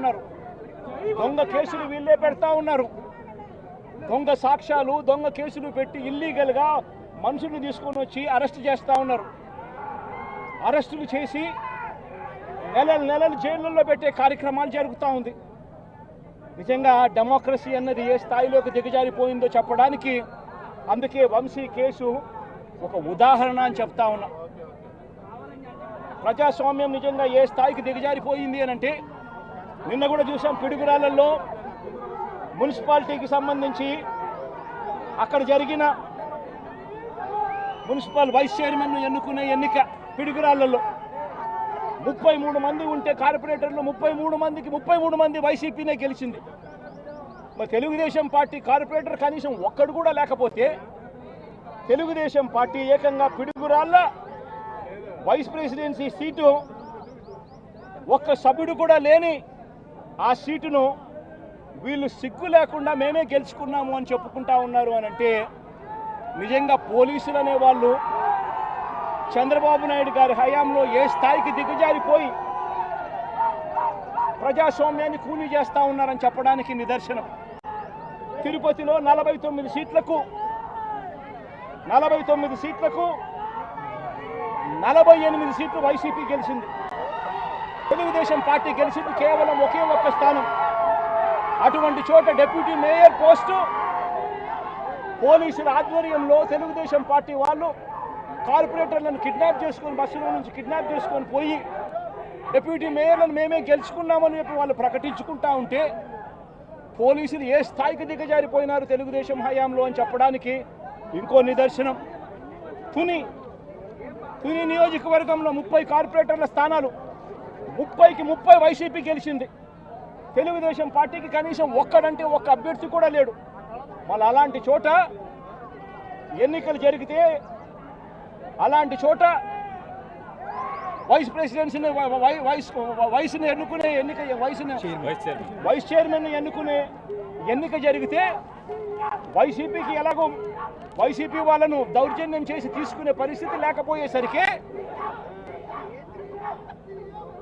ఉన్నారు, దొంగ కేసులు వీళ్ళే పెడతా ఉన్నారు, దొంగ సాక్ష్యాలు దొంగ కేసులు పెట్టి ఇల్లీగల్గా మనుషులు తీసుకొని వచ్చి అరెస్ట్ చేస్తూ ఉన్నారు. అరెస్టులు చేసి నెలలు జైళ్ళల్లో పెట్టే కార్యక్రమాలు జరుగుతూ ఉంది. నిజంగా డెమోక్రసీ అన్నది ఏ స్థాయిలోకి దిగజారిపోయిందో చెప్పడానికి అందుకే వంశీ కేసు ఒక ఉదాహరణ అని చెప్తా ఉన్నా. ప్రజాస్వామ్యం నిజంగా ఏ స్థాయికి దిగజారిపోయింది అని అంటే నిన్న కూడా చూసాం, పిడుగురాళ్లలో మున్సిపాలిటీకి సంబంధించి అక్కడ జరిగిన మున్సిపల్ వైస్ చైర్మన్ను ఎన్నుకునే ఎన్నిక పిడుగురాళ్లలో 33 మంది ఉంటే కార్పొరేటర్లు 33 మందికి 33 మంది వైసీపీనే గెలిచింది. మరి తెలుగుదేశం పార్టీ కార్పొరేటర్ కనీసం ఒక్కడు కూడా లేకపోతే తెలుగుదేశం పార్టీ ఏకంగా పిడుగురాళ్ల వైస్ ప్రెసిడెన్సీ సీటు ఒక్క సభ్యుడు కూడా లేని ఆ సీటును వీళ్ళు సిగ్గు లేకుండా మేమే గెలుచుకున్నాము అని చెప్పుకుంటా ఉన్నారు అని అంటే నిజంగా పోలీసులు అనేవాళ్ళు చంద్రబాబు నాయుడు గారి హయాంలో ఏ స్థాయికి దిగజారిపోయి ప్రజాస్వామ్యాన్ని కూలీ చేస్తూ ఉన్నారని చెప్పడానికి నిదర్శనం. తిరుపతిలో 49 సీట్లకు 48 సీట్లు వైసీపీ గెలిచింది. తెలుగుదేశం పార్టీ గెలిచింది కేవలం ఒకే ఒక్క స్థానం. అటువంటి చోట డిప్యూటీ మేయర్ పోస్టు పోలీసుల ఆధ్వర్యంలో తెలుగుదేశం పార్టీ వాళ్ళు కార్పొరేటర్లను కిడ్నాప్ చేసుకొని బస్సులో నుంచి కిడ్నాప్ చేసుకొని పోయి డిప్యూటీ మేయర్లను మేమే గెలుచుకున్నామని చెప్పి వాళ్ళు ప్రకటించుకుంటా ఉంటే పోలీసులు ఏ స్థాయికి దిగజారిపోయినారు తెలుగుదేశం హయాంలో అని చెప్పడానికి ఇంకో నిదర్శనం. తుని నియోజకవర్గంలో 30 కార్పొరేటర్ల స్థానాలు 30కి 30 వైసీపీ గెలిచింది. తెలుగుదేశం పార్టీకి కనీసం ఒక్కడంటే ఒక్క అభ్యర్థి కూడా లేడు. మళ్ళీ అలాంటి చోట ఎన్నికలు జరిగితే అలాంటి చోట వైస్ ప్రెసిడెన్సీని వయసుని ఎన్నుకునే ఎన్నిక వైస్ చైర్మన్ ఎన్నుకునే ఎన్నిక జరిగితే వైసీపీకి ఎలాగో వైసీపీ వాళ్ళను దౌర్జన్యం చేసి తీసుకునే పరిస్థితి లేకపోయేసరికి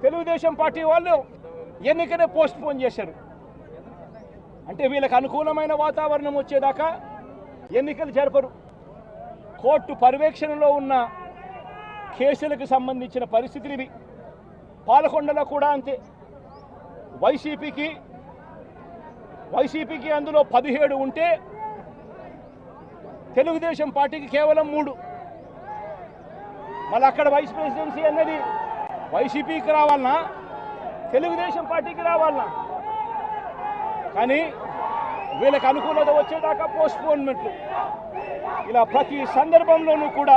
తెలుగుదేశం పార్టీ వాళ్ళు ఎన్నికనే పోస్ట్ పోన్ చేశారు. అంటే వీళ్ళకి అనుకూలమైన వాతావరణం వచ్చేదాకా ఎన్నికలు జరపరు. కోర్టు పర్యవేక్షణలో ఉన్న కేసులకు సంబంధించిన పరిస్థితులు ఇవి. పాలకొండలో కూడా అంతే. వైసీపీకి అందులో 17 ఉంటే తెలుగుదేశం పార్టీకి కేవలం 3. మళ్ళీ అక్కడ వైస్ ప్రెసిడెన్సీ అన్నది వైసీపీకి రావాలన్నా తెలుగుదేశం పార్టీకి రావాలన్నా, కానీ వీళ్ళకి అనుకూలత వచ్చేదాకా పోస్ట్పోన్మెంట్లు. ఇలా ప్రతి సందర్భంలోనూ కూడా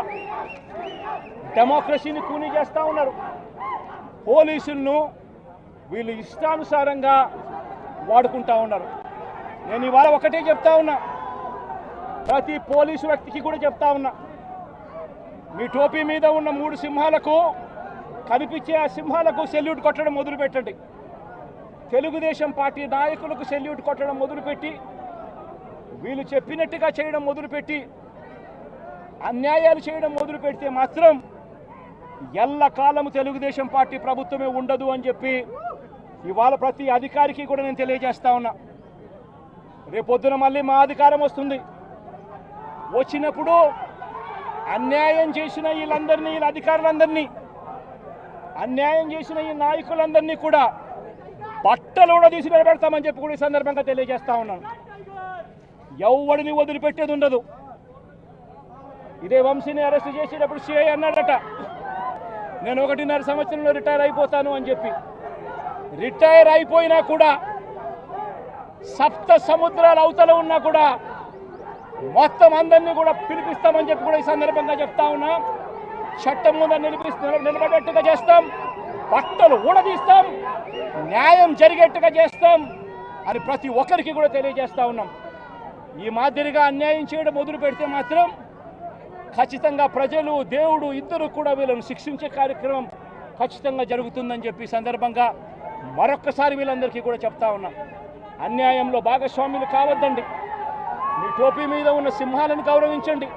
డెమోక్రసీని కూనీ చేస్తూ ఉన్నారు. పోలీసులను వీళ్ళు ఇష్టానుసారంగా వాడుకుంటా ఉన్నారు. నేను ఇవాళ ఒకటే చెప్తా ఉన్నా, ప్రతి పోలీసు వ్యక్తికి కూడా చెప్తా ఉన్నా, మీ టోపీ మీద ఉన్న 3 సింహాలకు కనిపించే ఆ సింహాలకు సెల్యూట్ కొట్టడం మొదలుపెట్టండి. తెలుగుదేశం పార్టీ నాయకులకు సెల్యూట్ కొట్టడం మొదలుపెట్టి వీళ్ళు చెప్పినట్టుగా చేయడం మొదలుపెట్టి అన్యాయాలు చేయడం మొదలు పెడితే మాత్రం ఎల్లకాలం తెలుగుదేశం పార్టీ ప్రభుత్వమే ఉండదు అని చెప్పి ఇవాళ ప్రతి అధికారికి కూడా నేను తెలియజేస్తా ఉన్నా. రేపొద్దున మళ్ళీ మా అధికారం వస్తుంది. వచ్చినప్పుడు అన్యాయం చేసిన వీళ్ళందరినీ, వీళ్ళ అధికారులందరినీ, అన్యాయం చేసిన ఈ నాయకులందరినీ కూడా బట్టలు కూడా తీసి నిలబెడతామని చెప్పి కూడా ఈ సందర్భంగా తెలియజేస్తా ఉన్నాను. ఎవడిని వదిలిపెట్టేది ఉండదు. ఇదే వంశీని అరెస్ట్ చేసేటప్పుడు సిఐ అన్నాడట, నేను 1.5 సంవత్సరంలో రిటైర్ అయిపోతాను అని చెప్పి. రిటైర్ అయిపోయినా కూడా సప్త సముద్రాల అవతల ఉన్నా కూడా మొత్తం అందరినీ కూడా పిలిపిస్తామని చెప్పి కూడా ఈ సందర్భంగా చెప్తా ఉన్నా. చట్టం ముందు నిలబడేట్టుగా చేస్తాం, బట్టలు ఊడదీస్తాం, న్యాయం జరిగేట్టుగా చేస్తాం అని ప్రతి ఒక్కరికి కూడా తెలియజేస్తా ఉన్నాం. ఈ మాదిరిగా అన్యాయం చేయడం మొదలు పెడితే మాత్రం ఖచ్చితంగా ప్రజలు, దేవుడు ఇద్దరు కూడా వీళ్ళను శిక్షించే కార్యక్రమం ఖచ్చితంగా జరుగుతుందని చెప్పి సందర్భంగా మరొక్కసారి వీళ్ళందరికీ కూడా చెప్తా ఉన్నా. అన్యాయంలో భాగస్వాములు కావద్దండి. మీ టోపీ మీద ఉన్న సింహాలను గౌరవించండి,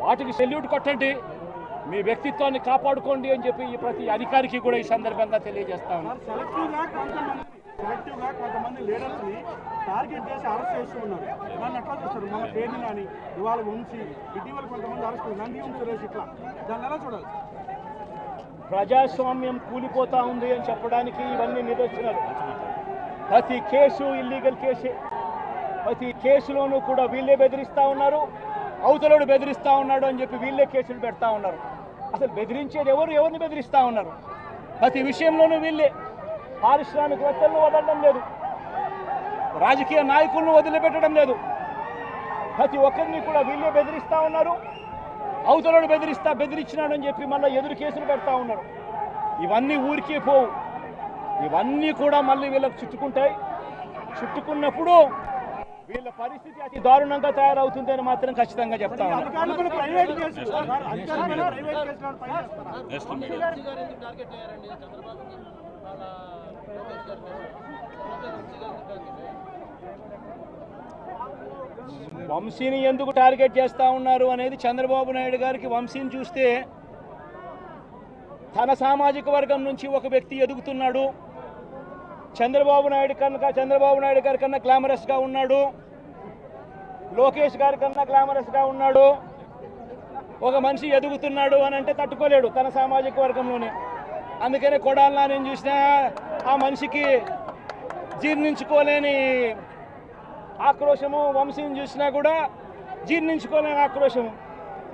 వాటికి సెల్యూట్ కొట్టండి, మీ వ్యక్తిత్వాన్ని కాపాడుకోండి అని చెప్పి ప్రతి అధికారికి కూడా ఈ సందర్భంగా తెలియజేస్తా ఉన్నా. లీడర్స్ని టార్గెట్ చేసి అరెస్ట్ చేస్తూ ఉన్నారు. దాన్ని ఎట్లా చూస్తారు? మన పేరుని కానీ ఇవాళ వంశీ, ఇటీవల కొంతమంది అరెస్ట్, నంది సురేష్, ఇట్లా దాన్ని ఎలా చూడాలి? ప్రజాస్వామ్యం కూలిపోతా ఉంది అని చెప్పడానికి ఇవన్నీ నిదర్శనాలు. ప్రతి కేసు ఇల్లీగల్ కేసే. ప్రతి కేసులోనూ కూడా వీళ్ళే బెదిరిస్తూ ఉన్నారు, అవతలోడు బెదిరిస్తూ ఉన్నాడు అని చెప్పి వీళ్ళే కేసులు పెడతా ఉన్నారు. అసలు బెదిరించేది ఎవరిని బెదిరిస్తూ ఉన్నారు? ప్రతి విషయంలోనూ వీళ్ళే. పారిశ్రామికవేత్తలను వదలడం లేదు, రాజకీయ నాయకులను వదిలిపెట్టడం లేదు. ప్రతి ఒక్కరిని కూడా వీళ్ళే బెదిరిస్తూ ఉన్నారు, అవతలోడు బెదిరించినాడు అని చెప్పి మళ్ళీ ఎదురు కేసులు పెడతా ఉన్నారు. ఇవన్నీ ఊరికే పోవు, ఇవన్నీ కూడా మళ్ళీ వీళ్ళకి చుట్టుకుంటాయి. చుట్టుకున్నప్పుడు వీళ్ళ పరిస్థితి అతి దారుణంగా తయారవుతుందని మాత్రం ఖచ్చితంగా చెప్తా ఉన్నాను. వంశీని ఎందుకు టార్గెట్ చేస్తా ఉన్నారు అనేది చంద్రబాబు నాయుడు గారికి వంశీని చూస్తే తన సామాజిక వర్గం నుంచి ఒక వ్యక్తి ఎదుగుతున్నాడు, చంద్రబాబు నాయుడు గారి కన్నా గ్లామరస్గా ఉన్నాడు, లోకేష్ గారి కన్నా గ్లామరస్గా ఉన్నాడు, ఒక మనిషి ఎదుగుతున్నాడు అని అంటే తట్టుకోలేడు తన సామాజిక వర్గంలోనే. అందుకనే కొడాలని నేను చూసినా ఆ మనిషికి జీర్ణించుకోలేని ఆక్రోశము, వంశీని చూసినా కూడా జీర్ణించుకోలేని ఆక్రోశము.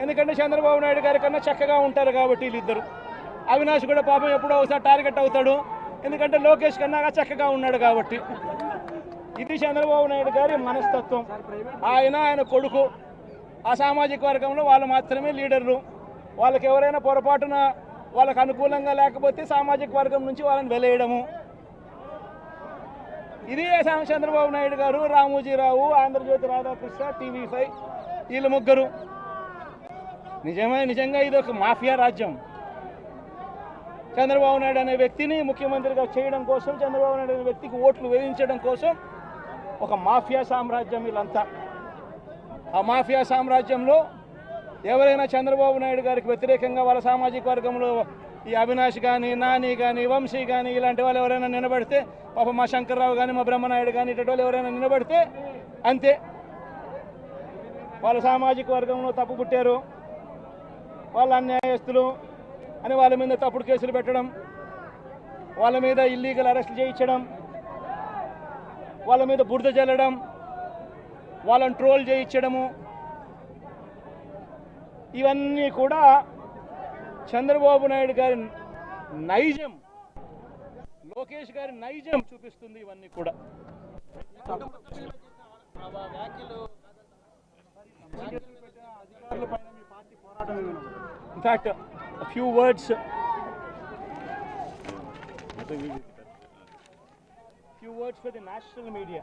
ఎందుకంటే చంద్రబాబు నాయుడు గారి కన్నా చక్కగా ఉంటారు కాబట్టి వీళ్ళిద్దరు. అవినాష్ కూడా పాపం ఎప్పుడో ఒకసారి టార్గెట్ అవుతాడు, ఎందుకంటే లోకేష్ కన్నా చక్కగా ఉన్నాడు కాబట్టి. ఇది చంద్రబాబు నాయుడు గారి మనస్తత్వం. ఆయన కొడుకు ఆ సామాజిక వర్గంలో వాళ్ళు మాత్రమే లీడర్లు. వాళ్ళకి ఎవరైనా పొరపాటున వాళ్ళకు అనుకూలంగా లేకపోతే సామాజిక వర్గం నుంచి వాళ్ళని వెలేయడము. ఇది చంద్రబాబు నాయుడు గారు, రామోజీరావు, ఆంధ్రజ్యోతి రాధాకృష్ణ, TV5 వీళ్ళు ముగ్గురు. నిజంగా ఇది ఒక మాఫియా రాజ్యం. చంద్రబాబు నాయుడు అనే వ్యక్తిని ముఖ్యమంత్రిగా చేయడం కోసం, చంద్రబాబు నాయుడు అనే వ్యక్తికి ఓట్లు వేయించడం కోసం ఒక మాఫియా సామ్రాజ్యం వీళ్ళంతా. ఆ మాఫియా సామ్రాజ్యంలో ఎవరైనా చంద్రబాబు నాయుడు గారికి వ్యతిరేకంగా వాళ్ళ సామాజిక వర్గంలో ఈ అవినాష్ కానీ, నాని కానీ, వంశీ కానీ ఇలాంటి వాళ్ళు ఎవరైనా నిలబడితే, పాపం మా శంకర్రావు కానీ, మా బ్రహ్మనాయుడు కానీ ఇటువంటి వాళ్ళు ఎవరైనా నిలబడితే అంతే, వాళ్ళ సామాజిక వర్గంలో తప్పు పుట్టారు, వాళ్ళ అన్యాయస్తులు అని వాళ్ళ మీద తప్పుడు కేసులు పెట్టడం, వాళ్ళ మీద ఇల్లీగల్ అరెస్టులు చేయించడం, వాళ్ళ మీద బురద జల్లడం, వాళ్ళని ట్రోల్ చేయించడము, ఇవన్నీ కూడా చంద్రబాబు నాయుడు గారి నైజం, లోకేష్ గారి నైజం చూపిస్తుంది. ఇవన్నీ కూడా in fact few words for the national media.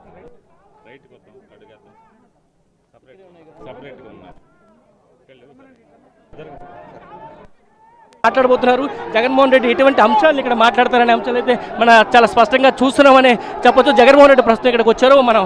మాట్లాడబోతున్నారు జగన్మోహన్ రెడ్డి. ఎటువంటి అంశాలు ఇక్కడ మాట్లాడతారనే అంశాలు అయితే మనం చాలా స్పష్టంగా చూస్తున్నామని చెప్పొచ్చు. జగన్మోహన్ రెడ్డి ప్రస్తుతం ఇక్కడికి వచ్చారు. మనం